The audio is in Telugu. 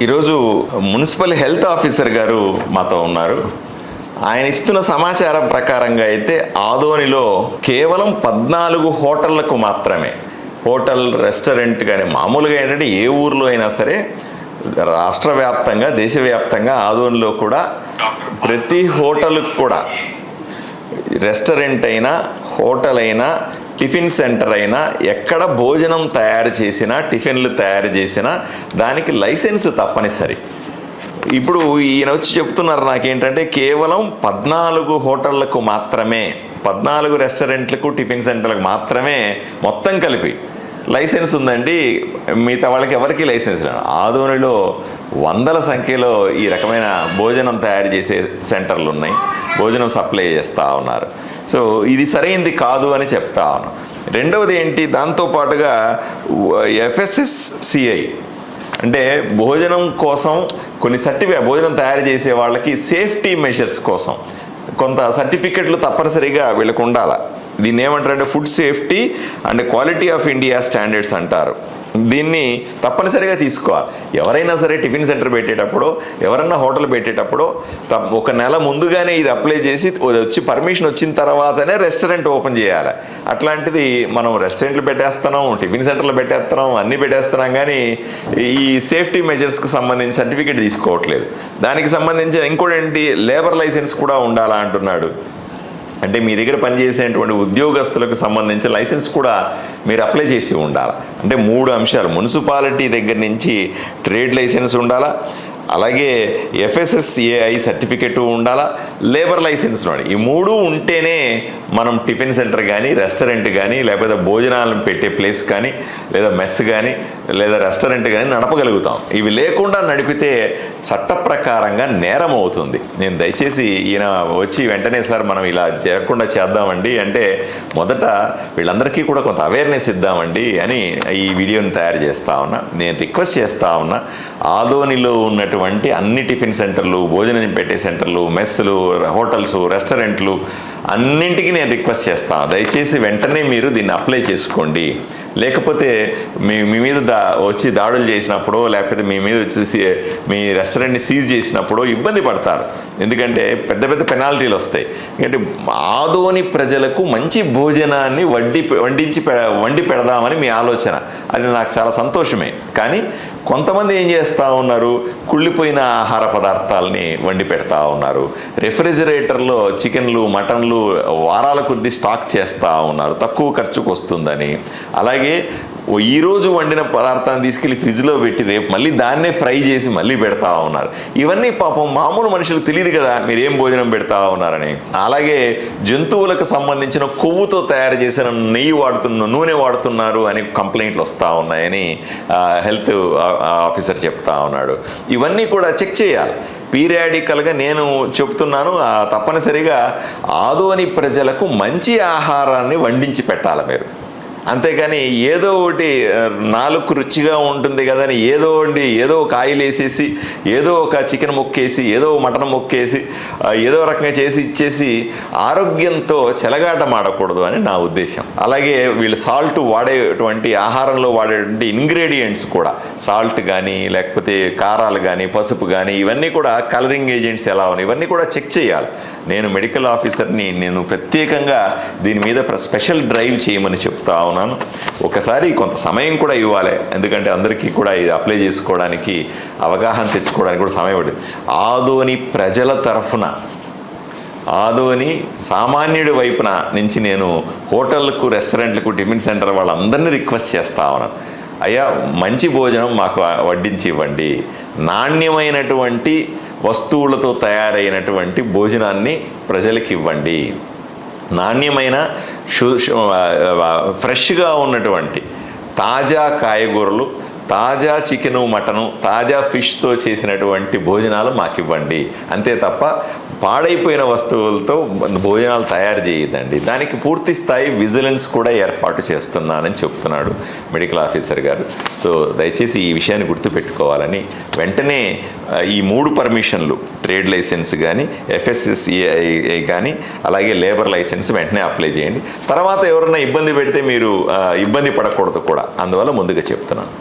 ఈరోజు మున్సిపల్ హెల్త్ ఆఫీసర్ గారు మాతో ఉన్నారు. ఆయన ఇస్తున్న సమాచారం ప్రకారంగా అయితే ఆదోనిలో కేవలం 14 హోటళ్లకు మాత్రమే, హోటల్ రెస్టారెంట్ కానీ మామూలుగా ఏంటంటే ఏ ఊర్లో అయినా సరే రాష్ట్ర వ్యాప్తంగా దేశవ్యాప్తంగా ఆదోనిలో కూడా ప్రతి హోటల్కి కూడా రెస్టారెంట్ అయినా హోటల్ అయినా టిఫిన్ సెంటర్ అయినా ఎక్కడ భోజనం తయారు చేసినా టిఫిన్లు తయారు చేసినా దానికి లైసెన్స్ తప్పనిసరి. ఇప్పుడు ఈయన వచ్చి చెప్తున్నారు నాకేంటంటే కేవలం 14 హోటళ్లకు మాత్రమే, 14 రెస్టారెంట్లకు టిఫిన్ సెంటర్లకు మాత్రమే మొత్తం కలిపి లైసెన్స్ ఉందండి, మిగతా వాళ్ళకి ఎవరికి లైసెన్స్ లేదు. ఆదోనిలో వందల సంఖ్యలో ఈ రకమైన భోజనం తయారు చేసే సెంటర్లు ఉన్నాయి, భోజనం సప్లై చేస్తూ ఉన్నారు. సో ఇది సరైనది కాదు అని చెప్తా ఉన్నాను. రెండవది ఏంటి, దాంతోపాటుగా FSSCI అంటే భోజనం కోసం కొన్ని భోజనం తయారు చేసే వాళ్ళకి సేఫ్టీ మెషర్స్ కోసం కొంత సర్టిఫికెట్లు తప్పనిసరిగా వీళ్ళకు ఉండాలి. దీన్ని ఏమంటారంటే food safety and quality of India standards అంటారు. దీన్ని తప్పనిసరిగా తీసుకోవాలి. ఎవరైనా సరే టిఫిన్ సెంటర్ పెట్టేటప్పుడు, ఎవరైనా హోటల్ పెట్టేటప్పుడు ఒక నెల ముందుగానే ఇది అప్లై చేసి వచ్చి పర్మిషన్ వచ్చిన తర్వాతనే రెస్టారెంట్ ఓపెన్ చేయాలి. అట్లాంటిది మనం రెస్టారెంట్లు పెట్టేస్తున్నాం, టిఫిన్ సెంటర్లు పెట్టేస్తున్నాం, అన్నీ పెట్టేస్తున్నాం, కానీ ఈ సేఫ్టీ మెజర్స్కి సంబంధించి సర్టిఫికేట్ తీసుకోవట్లేదు. దానికి సంబంధించి ఇంకోటి ఏంటి, లేబర్ లైసెన్స్ కూడా ఉండాలా అంటున్నాడు. అంటే మీ దగ్గర పనిచేసేటువంటి ఉద్యోగస్తులకు సంబంధించి లైసెన్స్ కూడా మీరు అప్లై చేసి ఉండాలి. అంటే 3 అంశాలు, మున్సిపాలిటీ దగ్గర నుంచి ట్రేడ్ లైసెన్స్ ఉండాలా, అలాగే FSSAI సర్టిఫికెట్ ఉండాలా, లేబర్ లైసెన్స్ ఉండాలి. ఈ 3 ఉంటేనే మనం టిఫిన్ సెంటర్ కానీ రెస్టారెంట్ కానీ లేకపోతే భోజనాలను పెట్టే ప్లేస్ కానీ లేదా మెస్ కానీ లేదా రెస్టారెంట్ కానీ నడపగలుగుతాం. ఇవి లేకుండా నడిపితే చట్ట ప్రకారంగా నేరం అవుతుంది. నేను దయచేసి ఈయన వచ్చి వెంటనే సార్ మనం ఇలా చేయకుండా చేద్దామండి అంటే మొదట వీళ్ళందరికీ కూడా కొంత అవేర్నెస్ ఇద్దామండి అని ఈ వీడియోని తయారు చేస్తా ఉన్నా. నేను రిక్వెస్ట్ చేస్తా ఉన్నా, ఆదోనిలో ఉన్నటువంటి అన్ని టిఫిన్ సెంటర్లు, భోజనం పెట్టే సెంటర్లు, మెస్సులు, హోటల్స్, రెస్టారెంట్లు అన్నింటికి నేను రిక్వెస్ట్ చేస్తాను, దయచేసి వెంటనే మీరు దీన్ని అప్లై చేసుకోండి. లేకపోతే మీ మీద వచ్చి దాడులు చేసినప్పుడు లేకపోతే మీ మీద వచ్చేసి మీ రెస్టారెంట్ని సీజ్ చేసినప్పుడు ఇబ్బంది పడతారు. ఎందుకంటే పెద్ద పెద్ద పెనాల్టీలు వస్తాయి. ఎందుకంటే ఆదోని ప్రజలకు మంచి భోజనాన్ని వండి పెడదామని మీ ఆలోచన, అది నాకు చాలా సంతోషమే. కానీ కొంతమంది ఏం చేస్తూ ఉన్నారు, కుళ్ళిపోయిన ఆహార పదార్థాలని వండి పెడతా ఉన్నారు. రెఫ్రిజిరేటర్లో చికెన్లు మటన్లు వారాల కొద్దీ స్టాక్ చేస్తూ ఉన్నారు తక్కువ ఖర్చుకు వస్తుందని. అలాగే ఈరోజు వండిన పదార్థాన్ని తీసుకెళ్ళి ఫ్రిడ్జ్లో పెట్టి రేపు మళ్ళీ దాన్నే ఫ్రై చేసి మళ్ళీ పెడతా ఉన్నారు. ఇవన్నీ పాపం మామూలు మనుషులకు తెలియదు కదా మీరేం భోజనం పెడతా ఉన్నారని. అలాగే జంతువులకు సంబంధించిన కొవ్వుతో తయారు చేసిన నూనె వాడుతున్నారు అని కంప్లైంట్లు వస్తూ ఉన్నాయని హెల్త్ ఆఫీసర్ చెప్తా ఉన్నాడు. ఇవన్నీ కూడా చెక్ చేయాలి పీరియాడికల్గా. నేను చెప్తున్నాను, తప్పనిసరిగా ఆదోని ప్రజలకు మంచి ఆహారాన్ని వండించి పెట్టాలి మీరు. అంతేగాని ఏదో ఒకటి నాలుగు రుచిగా ఉంటుంది కదా అని ఏదో ఒక ఆయిల్ వేసేసి ఏదో ఒక చికెన్ ముక్కేసి ఏదో మటన్ ముక్కేసి ఏదో రకంగా చేసి ఇచ్చేసి ఆరోగ్యంతో చెలగాటమాడకూడదు అని నా ఉద్దేశం. అలాగే వీళ్ళు సాల్ట్ వాడేటువంటి ఆహారంలో వాడేటువంటి ఇంగ్రీడియంట్స్ కూడా సాల్ట్ కానీ లేకపోతే కారాలు కానీ పసుపు కానీ ఇవన్నీ కూడా కలరింగ్ ఏజెంట్స్ ఎలా ఉన్నాయి ఇవన్నీ కూడా చెక్ చేయాలి. నేను మెడికల్ ఆఫీసర్ని, నేను ప్రత్యేకంగా దీని మీద స్పెషల్ డ్రైవ్ చేయమని చెప్తా ఉన్నాను. ఒకసారి కొంత సమయం కూడా ఇవ్వాలి, ఎందుకంటే అందరికీ కూడా ఇది అప్లై చేసుకోవడానికి అవగాహన తెచ్చుకోవడానికి కూడా సమయం పడుతుంది. ఆదోని ప్రజల తరఫున, ఆదోని సామాన్యుడి వైపున నుంచి నేను హోటళ్లకు రెస్టారెంట్లకు టిఫిన్ సెంటర్ వాళ్ళందరినీ రిక్వెస్ట్ చేస్తా ఉన్నాను, అయ్యా మంచి భోజనం మాకు వడ్డించి ఇవ్వండి, నాణ్యమైనటువంటి వస్తువులతో తయారైనటువంటి భోజనాన్ని ప్రజలకు ఇవ్వండి, నాణ్యమైన ఫ్రెష్గా ఉన్నటువంటి తాజా కాయగూరలు, తాజా చికెను మటను, తాజా ఫిష్తో చేసినటువంటి భోజనాలు మాకు ఇవ్వండి. అంతే తప్ప పాడైపోయిన వస్తువులతో భోజనాలు తయారు చేయదండి. దానికి పూర్తి స్థాయి విజిలెన్స్ కూడా ఏర్పాటు చేస్తున్నానని చెప్తున్నాడు మెడికల్ ఆఫీసర్ గారు. సో దయచేసి ఈ విషయాన్ని గుర్తుపెట్టుకోవాలని, వెంటనే ఈ 3 పర్మిషన్లు ట్రేడ్ లైసెన్స్ కానీ FSSAI కానీ అలాగే లేబర్ లైసెన్స్ వెంటనే అప్లై చేయండి. తర్వాత ఎవరైనా ఇబ్బంది పెడితే మీరు ఇబ్బంది పడకూడదు కూడా, అందువల్ల ముందుగా చెప్తున్నాను.